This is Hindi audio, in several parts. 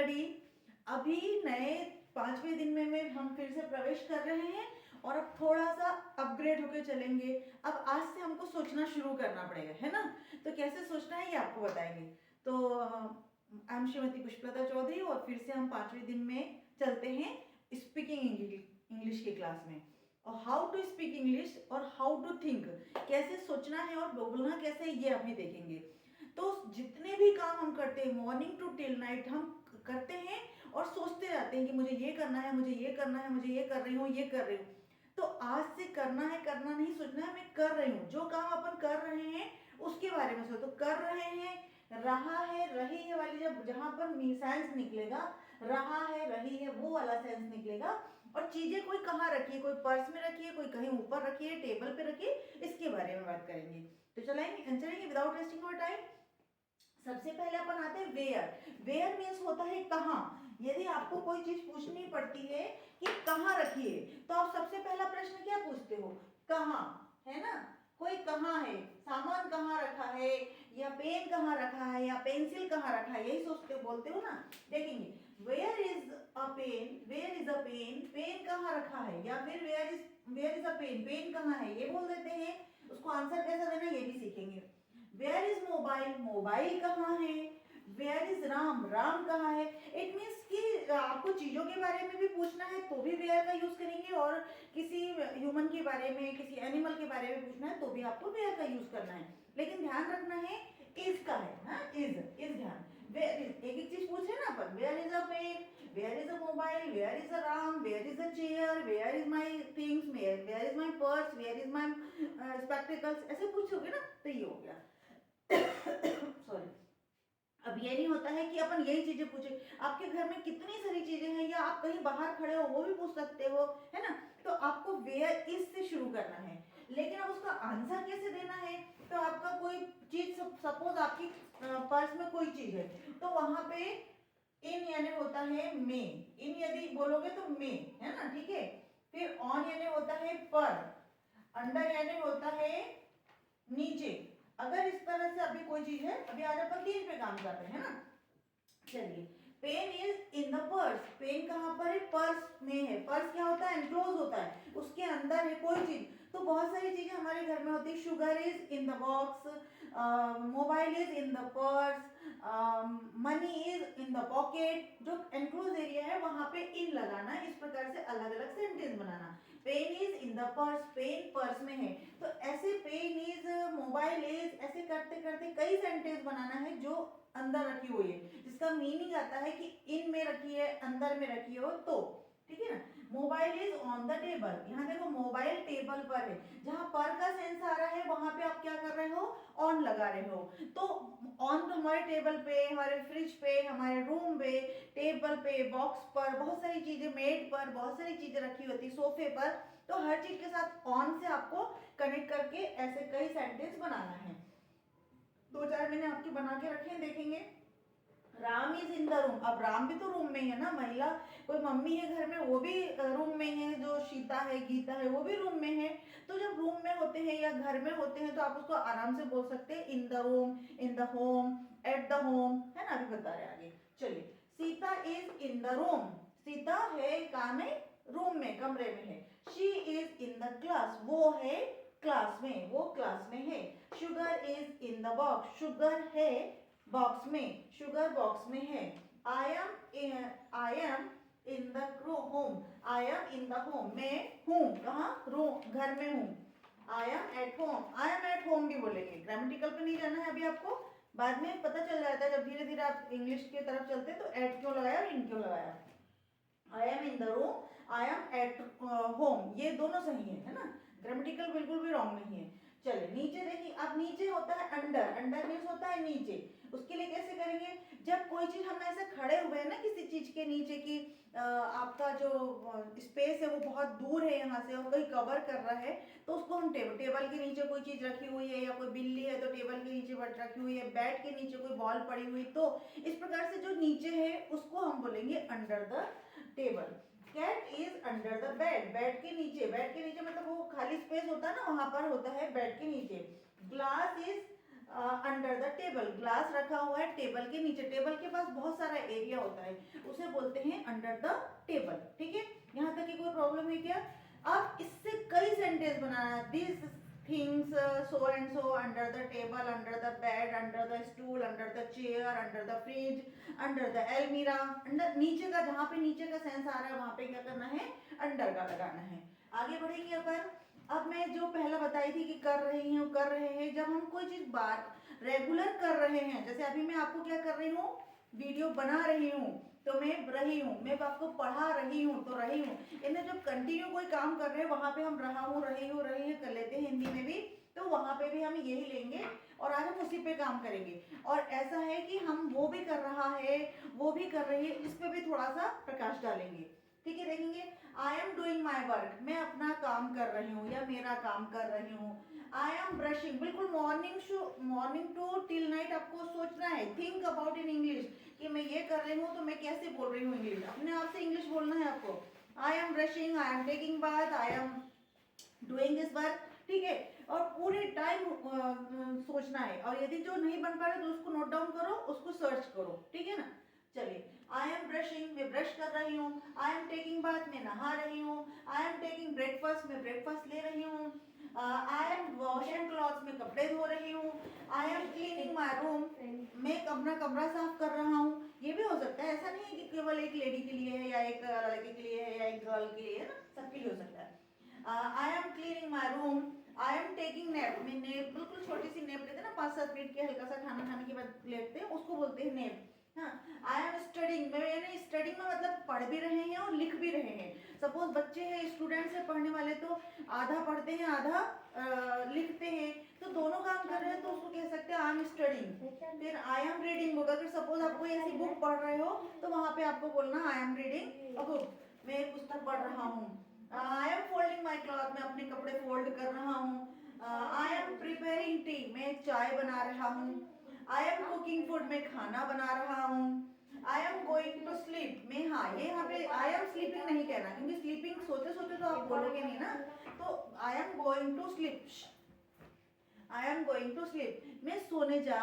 स्टडी। अभी नए 5वें दिन में हम फिर से प्रवेश कर रहे हैं और अब थोड़ा सा अपग्रेड होके चलेंगे। अब आज से हमको सोचना शुरू करना पड़ेगा, है ना। तो कैसे सोचना है ये आपको बताएंगे। तो आई एम श्रीमती पुष्पलता चौधरी और फिर से हम 5वें दिन में चलते हैं स्पीकिंग इंग्लिश की क्लास में। और हाउ टू स्पीक इंग्लिश और हाउ टू थिंक, कैसे सोचना है और बोलना कैसे है ये अभी देखेंगे। तो जितने भी काम हम करते हैं मॉर्निंग टू टिल नाइट हम करते हैं और सोचते रहते हैं कि मुझे ये करना है, मुझे ये करना है, मुझे ये कर रही हूँ, ये कर रही हूँ। तो आज से करना है, करना नहीं सोचना है, मैं कर रही हूँ। जो काम अपन कर रहे हैं उसके बारे में सोचो। तो कर रहे हैं, रहा है, रही है वाली जब जहां पर सेंस निकलेगा, रहा है, रही है वो वाला सेंस निकलेगा। और चीजें कोई कहाँ रखी है, कोई पर्स में रखी है, कोई कहीं ऊपर रखी है, टेबल पे रखी है, इसके बारे में बात करेंगे। तो चलेंगे विदाउट वेस्टिंग योर टाइम। सबसे पहले अपन आते हैं वेयर। वेयर मीन्स होता है कहाँ। यदि आपको कोई चीज पूछनी पड़ती है कि कहाँ रखी है, तो आप सबसे पहला प्रश्न क्या पूछते हो, कहाँ, है ना। कोई कहाँ है, सामान कहाँ रखा है, या पेन कहाँ रखा है, या पेंसिल कहाँ रखा है, यही सोचते बोलते हो ना। देखेंगे where is a pen, where is a pen, pen कहाँ रखा है, या फिर where is a pen, pen कहाँ है, ये बोल देते हैं। उसको आंसर कैसा देना ये भी सीखेंगे। वेयर इज मोबाइल, मोबाइल कहाँ है। वेयर इज राम, राम कहाँ है। इट मीन्स कि आपको चीजों के बारे में भी पूछना है तो भी वेयर का यूज करेंगे, और किसी ह्यूमन के बारे में, किसी एनिमल के बारे में पूछना है तो भी आपको वेयर का यूज करना है। लेकिन ध्यान रखना है इज का है, हाँ, इज ध्यान। वेयर इज, एक एक चीज पूछे ना अपन, where is a pen, where is a mobile, where is a Ram, where is a chair, where is my things, where is my purse, where is my spectacles, ऐसे पूछोगे ना तो ये हो गया। सॉरी। अब ये नहीं होता है कि अपन यही चीजें पूछे। आपके घर में कितनी सारी चीजें हैं, या आप कहीं बाहर खड़े हो वो भी पूछ सकते हो, है ना। तो आपको वेयर इज से शुरू करना है। लेकिन अब उसका आंसर कैसे देना है। तो आपका कोई चीज, सपोज आपकी पर्स में कोई चीज है, तो वहां पे इन यानी होता है में, इन यदि बोलोगे तो में, है ना, ठीक है। फिर ऑन यानी होता है पर, अंडर यानी होता है नीचे। अगर इस तरह से अभी कोई चीज है, अभी आज अपन 3 पे काम कर रहे हैं ना। चलिए, pen is in the purse, pen कहाँ पर है, पर्स में है। पर्स क्या होता है, एनक्लोज होता है, उसके अंदर है कोई चीज। तो बहुत सारी चीजें हमारे घर में होती है। Sugar is in the box, mobile is in the purse, money is in the pocket. जो एनक्लोज एरिया है वहां पे इन लगाना, इस प्रकार से अलग अलग सेंटेंस बनाना। Pen is in the purse, pen purse में है। तो ऐसे पेन इज, मोबाइल इज, ऐसे करते करते कई सेंटेंस बनाना है जो अंदर रखी हुई है, जिसका मीनिंग आता है कि इन में रखी है, अंदर में रखी हो, तो ठीक है ना। Mobile is on the table, यहाँ देखो मोबाइल टेबल पर है। जहां पर का सेंस आ रहा है वहां पे आप क्या कर रहे हो, ऑन लगा रहे हो। तो ऑन तो हमारे टेबल पे, हमारे फ्रिज पे, हमारे रूम पे, टेबल पे, बॉक्स पर, बहुत सारी चीजें, मेड पर बहुत सारी चीजें रखी होती, सोफे पर। तो हर चीज के साथ ऑन से आपको कनेक्ट करके ऐसे कई सेंटेंस बनाना है। 2-4 मैंने आपके बना के रखे हैं, देखेंगे। Ram is in the room, अब राम भी तो रूम में ही है ना। महिला कोई मम्मी है घर में, वो भी रूम में है। जो सीता है, गीता है, वो भी रूम में है। तो जब रूम में होते हैं या घर में होते हैं तो आप उसको आराम से बोल सकते हैं in the room, in the home, at the home, है ना। अभी बता रहे आगे। चलिए, Sita is in the room, Sita है कहाँ में, रूम में, कमरे में है। She is in the class, वो है क्लास में, वो क्लास में है। Sugar is in the box, sugar है बॉक्स में, शुगर बॉक्स में है। I am in the home, I am in the home, मैं हूँ कहाँ, रूम, घर में हूँ। I M at home, I am at home भी बोलेंगे। ग्रामेटिकल पे नहीं जाना है अभी आपको, बाद में पता चल जाता है जब धीरे धीरे आप इंग्लिश की तरफ चलते हैं तो एट क्यों लगाया और इन क्यों लगाया। I am in the room, I am at home, ये दोनों सही है ना। ग्रामेटिकल बिल्कुल भी रॉन्ग नहीं है। चलिए नीचे देखिए, अब नीचे होता है अंडर, अंडर मीन्स होता है नीचे। उसके लिए कैसे करेंगे, जब कोई चीज हम ऐसे खड़े हुए हैं ना किसी चीज के नीचे की, आपका जो स्पेस है वो बहुत दूर है यहाँ से और कहीं कवर कर रहा है, तो उसको हम टेबल के नीचे कोई चीज रखी हुई है, या कोई बिल्ली है तो टेबल के नीचे रखी हुई है, बेड के नीचे कोई बॉल पड़ी हुई, तो इस प्रकार से जो नीचे है उसको हम बोलेंगे under the table. Cat is under the bed, bed के नीचे, बेड के नीचे मतलब वो खाली स्पेस होता है ना, वहां पर होता है बेड के नीचे। Glass is under the table, glass रखा हुआ है टेबल के नीचे, टेबल के पास बहुत सारा एरिया होता है, उसे बोलते हैं अंडर द टेबल। ठीक है, यहाँ तक की कोई प्रॉब्लम है क्या? अब इससे कई सेंटेंस बनाना है, this things so and so under the table, under the bed, under the stool, under the chair, under the fridge, under the almirah, under नीचे का, जहाँ पे नीचे का सेंस आ रहा है वहां पे क्या करना है? अंडर का लगाना है। आगे बढ़ेंगे अपन। अब मैं जो पहला बताई थी कि कर रही हूँ, कर रहे हैं, जब हम कोई चीज बात रेगुलर कर रहे हैं, जैसे अभी मैं आपको क्या कर रही हूँ, वीडियो बना रही हूँ, तो मैं रही हूँ, मैं आपको पढ़ा रही हूँ तो रही हूँ, इन्हें जब कंटिन्यू कोई काम कर रहे हैं वहां पे हम रहा हूँ, रही हूँ, रही है कर लेते हैं हिंदी में भी, तो वहां पे भी हम यही लेंगे और आज हम उसी पे काम करेंगे। और ऐसा है कि हम वो भी कर रहा है, वो भी कर रही है, इस पे भी थोड़ा सा प्रकाश डालेंगे। ठीक है, देखेंगे I am doing my work, मैं अपना काम कर रही हूँ या मेरा काम कर रही हूँ। आई एम ब्रशिंग, बिल्कुल मॉर्निंग टू टिल नाइट आपको सोचना है, थिंक अबाउट इन इंग्लिश कि मैं ये कर रही हूँ तो मैं कैसे बोल रही हूँ इंग्लिश, अपने आप से इंग्लिश बोलना है आपको। I am brushing, I am taking bath, I am doing this work. ठीक है, और पूरे टाइम सोचना है, और यदि जो नहीं बन पा रहा तो उसको नोट डाउन करो, उसको सर्च करो। ठीक है ना, चलिए आई एम ब्रशिंग, मैं ब्रश कर रही हूँ, आई एम टेकिंग बाथ, मैं नहा रही हूँ, आई एम टेकिंग ब्रेकफास्ट, मैं ब्रेकफास्ट ले रही हूँ, आई एम वॉशिंग क्लॉथ्स, मैं कपड़े धो रही हूँ, I M cleaning my room, मैं अपना कमरा साफ कर रहा हूँ। ये भी हो सकता है, ऐसा नहीं है कि केवल एक लेडी के लिए है या एक लड़के के लिए है या एक गर्ल के लिए है ना, सबके लिए हो सकता है। I am cleaning my room, I am taking nap, मैं नैप बिल्कुल छोटी सी नैप लेते हैं ना, 5-7 मिनट के हल्का सा खाना खाने के बाद लेटते हैं, उसको बोलते हैं नैप। हाँ, आई एम स्टडिंग, मैंने स्टडिंग में मतलब पढ़ भी रहे हैं और लिख भी रहे हैं। सपोज बच्चे हैं, स्टूडेंट्स हैं पढ़ने वाले, तो आधा पढ़ते हैं आधा लिखते हैं, तो दोनों काम कर रहे हैं तो उसको कह सकते हैं आई एम स्टडिंग। फिर आई एम रीडिंग बुक, अगर सपोज आप कोई ऐसी बुक पढ़ रहे हो तो वहां पे आपको बोलना I am reading a book, मैं एक पुस्तक पढ़ रहा हूँ। I M folding my cloth, मैं अपने कपड़े फोल्ड कर रहा हूँ। आई एम प्रिपेयरिंग टी, मैं चाय बना रहा हूँ। आई एम कुकिंग फूड, मैं खाना बना रहा हूँ। I am going to sleep, मैं, हाँ ये यहाँ पे आई एम स्लीपिंग नहीं कहना, क्योंकि स्लीपिंग सोते सोते तो आप बोलोगे नहीं ना, तो I am going to sleep, I am going to sleep, मैं सोने जा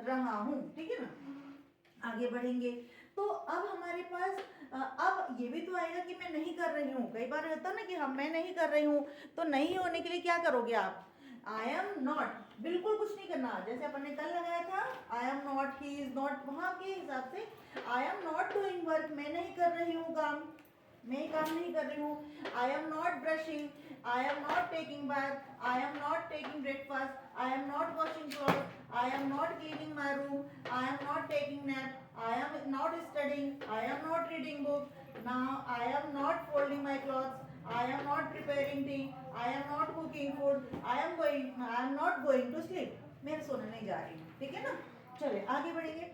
रहा हूँ। ठीक है ना, आगे बढ़ेंगे। तो अब हमारे पास अब ये भी तो आएगा कि मैं नहीं कर रही हूँ, कई बार होता है ना कि हम मैं नहीं कर रही हूँ, तो नहीं होने के लिए क्या करोगे आप? आई एम नॉट, बिल्कुल कुछ नहीं करना, जैसे अपन ने कल लगाया था I am not, he is not, वहां के हिसाब से I am not doing work, मैं नहीं कर रही हूँ काम, मैं काम नहीं कर रही हूँ। I am not brushing, I am not taking bath, I am not taking breakfast, I am not washing cloth, I am not cleaning my room, I am not taking nap, I am not studying, I am not reading book, now I am not folding my clothes, I am not preparing tea, I am not cooking food, I am not going to sleep. मैं सोने नहीं जा रही हूँ। ठीक है ना, चलिए आगे बढ़ेंगे।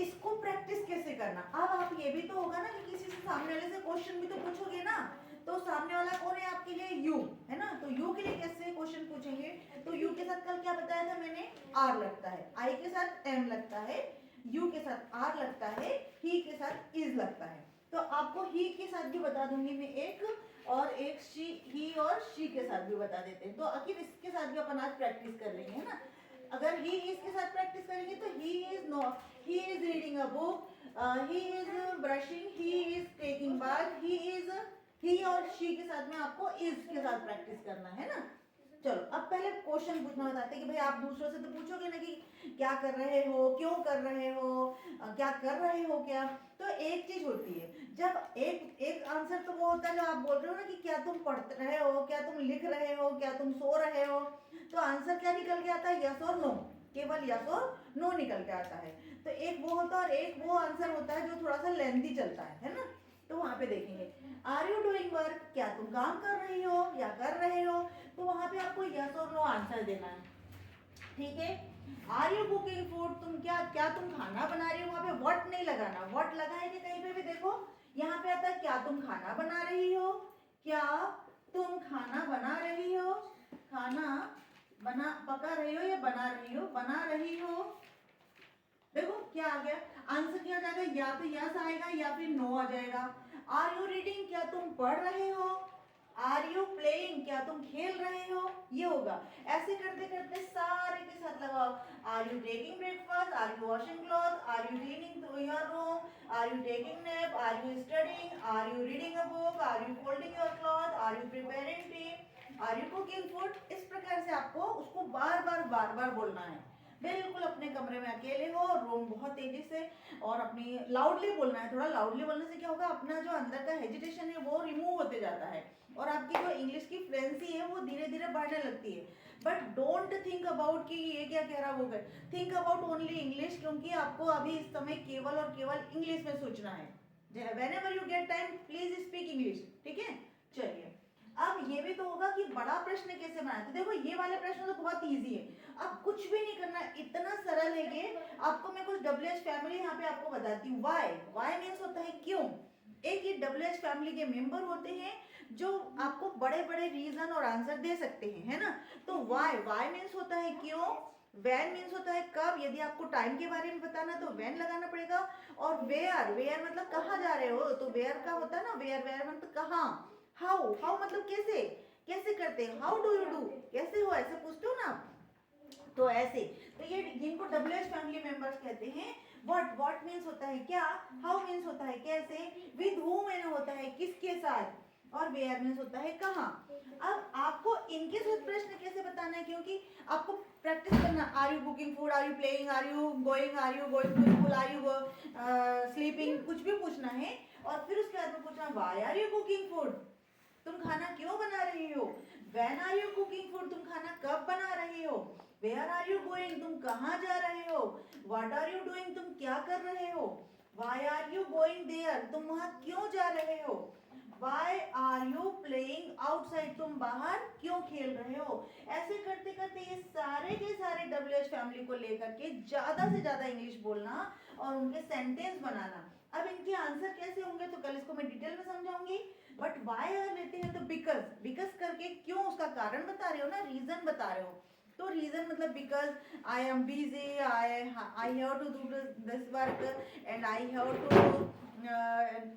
इसको प्रैक्टिस कैसे करना, अब आप ये भी तो होगा ना कि किसी से सामने वाले से क्वेश्चन भी तो पूछोगे ना, तो सामने वाला कौन है आपके लिए? यू है ना, तो यू के लिए कैसे क्वेश्चन पूछेंगे? तो यू के साथ कल क्या बताया था मैंने? आर लगता है, आई के साथ एम लगता है, यू के साथ आर लगता है, ही के साथ इज लगता है। तो आपको ही के साथ भी बता दूंगी मैं एक, और एक शी, ही और शी के साथ भी बता देते हैं। तो आखिर इसके साथ भी अपन आज प्रैक्टिस कर लेंगे, है ना। अगर ही इज के साथ प्रैक्टिस करेंगे तो he is not, he is reading a book, he is brushing, he is taking bath, he is, he और शी के साथ में आपको इज के साथ प्रैक्टिस करना है ना। चलो अब पहले क्वेश्चन पूछना बताते हैं कि भाई आप दूसरों से तो पूछोगे ना कि क्या कर रहे हो, क्यों कर रहे हो, क्या कर रहे हो क्या। तो एक चीज होती है, जब एक आंसर तो वो होता है जो आप बोल रहे हो ना कि क्या तुम पढ़ रहे हो, क्या तुम लिख रहे हो, क्या तुम सो रहे हो, तो आंसर क्या निकल के आता है? यस और नो, केवल यस और नो निकल के आता है। तो एक वो होता है और एक वो आंसर होता है जो थोड़ा सा लेंथी चलता है ना। तो वहां पे देखेंगे आर यू डूइंग वर्क, क्या तुम काम कर रही हो या कर रहे हो, तो वहां पे आपको यस और नो आंसर देना है। ठीक है, आर यू कुकिंग फूड, तुम क्या तुम खाना बना रही हो, वहां पे व्हाट नहीं लगाना, व्हाट लगा है कि कहीं पे भी देखो यहाँ पे आता है क्या तुम खाना बना रही हो, क्या तुम खाना बना रही हो, खाना बना पका रही हो या बना रही हो, बना रही हो। देखो क्या आ गया आंसर, क्या आ जाएगा? या तो यस आएगा या फिर नो आ जाएगा। आर यू रीडिंग, क्या तुम पढ़ रहे हो, आर यू प्लेइंग, क्या तुम खेल रहे हो, ये होगा। ऐसे करते करते सारे के साथ लगाओ। Are you taking breakfast, are you washing cloth, are you cleaning your room, are you taking nap, are you studying, are you reading a book, are you folding your cloth, are you preparing tea, are you cooking food. इस प्रकार से आपको उसको बार बार बोलना है। बिल्कुल अपने कमरे में अकेले हो, रूम बहुत तेजी से, और अपनी लाउडली बोलना है। थोड़ा लाउडली बोलने से क्या होगा, अपना जो अंदर का हेजिटेशन है वो रिमूव होते जाता है, और आपकी जो इंग्लिश की फ्लुएंसी है वो धीरे धीरे बढ़ने लगती है। बट डोंट थिंक अबाउट कि ये क्या कह रहा वो, थिंक अबाउट ओनली इंग्लिश, क्योंकि आपको अभी इस समय केवल और केवल इंग्लिश में सोचना है। Whenever you get time please speak English, ठीक है। चलिए, अब ये भी तो होगा कि बड़ा प्रश्न कैसे बनाए। तो देखो ये वाले प्रश्न तो बहुत इजी है, अब कुछ भी नहीं करना, इतना सरल है ये। आपको मैं कुछ WH फैमिली यहाँ पे आपको बताती हूँ। वाई मीन्स होता है क्यों। एक ये WH फैमिली के मेंबर होते हैं जो आपको बड़े बड़े रीजन और आंसर दे सकते हैं, है ना। तो वाई मीन्स होता है क्यों, व्हेन मीन्स होता है कब, यदि आपको टाइम के बारे में बताना तो व्हेन लगाना पड़ेगा। और वेयर मतलब कहाँ जा रहे हो, तो वेयर का होता है ना, वेयर मतलब कहाँ। हाउ मतलब कैसे, कैसे करते हैं, हाउ डू यू डू, कैसे हो, ऐसे पूछते हो ना आप, तो ऐसे। तो ये जिनको WH फैमिली मेंबर्स कहते हैं। व्हाट मीन्स होता है क्या, हाउ मीन्स होता है कैसे, विद हूम होता है किसके साथ, और वेयर मीन्स होता है कहाँ। अब आपको इनके साथ प्रश्न कैसे बताना है, क्योंकि आपको प्रैक्टिस करना। Are you cooking food, are you playing, are you going to school, are you sleeping, कुछ भी पूछना है। और फिर उसके बाद में पूछना why are you cooking food, तुम खाना क्यों बना रही हो। When are you cooking food, तुम खाना कब बना रही हो। वेयर आर यू गोइंग, तुम कहाँ जा रहे हो। व्हाट आर यू डूइंग, तुम क्या कर रहे हो। Why are you going there, तुम वहां क्यों जा रहे हो। Why are you playing outside, तुम बाहर क्यों खेल रहे हो। ऐसे करते करते ये सारे के सारे WH फैमिली को लेकर के ज्यादा से ज्यादा इंग्लिश बोलना और उनके सेंटेंस बनाना। अब इनके आंसर कैसे होंगे तो कल इसको मैं डिटेल में समझाऊंगी। बट वाई अगर लेते हैं तो बिकॉज करके क्यों, उसका कारण बता रहे हो ना, रीजन बता रहे हो। तो रीजन मतलब because I am busy, I have to do this work and I have to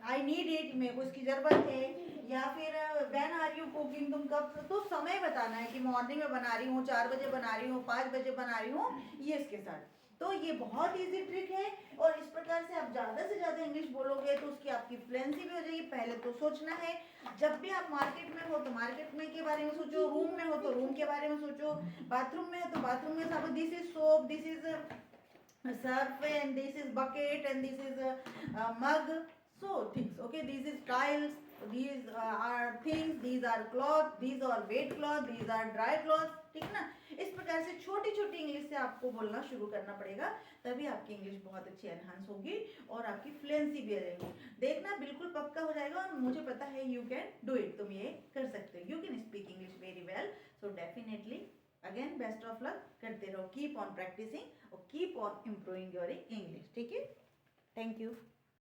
I need it, मेरे को इसकी जरूरत है। या फिर व्हेन आर यू कुकिंग, तुम कब, तो समय बताना है कि मॉर्निंग में बना रही हूँ, 4 बजे बना रही हूँ, 5 बजे बना रही हूँ, ये इसके साथ। तो ये बहुत इजी ट्रिक है, और इस प्रकार से आप ज्यादा से ज्यादा इंग्लिश बोलोगे तो उसकी आपकी फ्लुएंसी भी हो जाएगी। पहले तो सोचना है, जब भी आप मार्केट में हो तो मार्केट में के बारे में सोचो, रूम में हो तो रूम के बारे में सोचो, बाथरूम में हो तो बाथरूम में सब, this is soap, this is surf, and this is bucket, and this is a mug. So things, okay, this is tiles, these are things, these are cloth, these are wet cloth, these are dry cloth, ठीक ना। इस प्रकार से छोटी छोटी इंग्लिश से आपको बोलना शुरू करना पड़ेगा, तभी आपकी इंग्लिश बहुत अच्छी एनहांस होगी और आपकी फ्लुएंसी भी आ जाएगी। देखना बिल्कुल पक्का हो जाएगा, और मुझे पता है यू कैन डू इट, तुम ये कर सकते हो, you can speak English very well. So definitely again best of luck, करते रहो, कीप ऑन प्रैक्टिसिंग और keep on improving your English, ठीक है। Thank you.